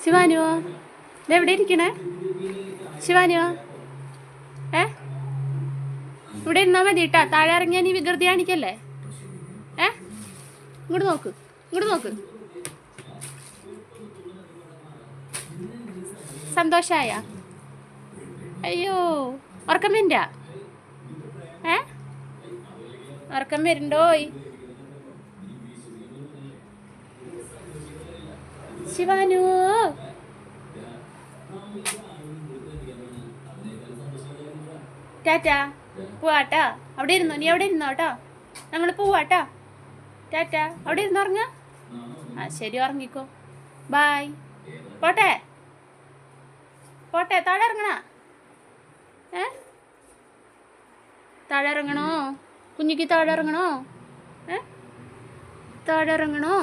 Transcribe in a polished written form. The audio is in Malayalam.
ശിവാനുവോ ഇതെവിടെ ഇരിക്കണേ? ശിവാനുവോ ഇവിടെ ഇരുന്നാൽ മതി കേട്ടാ. താഴെ ഇറങ്ങിയാൽ നീ വികൃതി കാണിക്കല്ലേ. ഇങ്ങോട്ട് നോക്ക്, ഇങ്ങോട്ട് നോക്ക്. സന്തോഷായ? അയ്യോ, ഉറക്കം വരണ്ട? ഉറക്കം വരണ്ടോയ്? ശിവാനു ടാറ്റാ, പോവാട്ടാ. അവിടെ ഇരുന്നോ, നീ അവിടെ ഇരുന്നോ കേട്ടോ. ഞങ്ങൾ പോവാട്ടാ. ടാറ്റാ, അവിടെ ഇരുന്ന് ഉറങ്ങാ. ശരി, ഉറങ്ങിക്കോ. ബായ്. പോട്ടെ പോട്ടെ. താഴെ ഇറങ്ങണ? താഴെ ഇറങ്ങണോ കുഞ്ഞിക്ക്? താഴെ ഇറങ്ങണോ? താഴെ ഇറങ്ങണോ?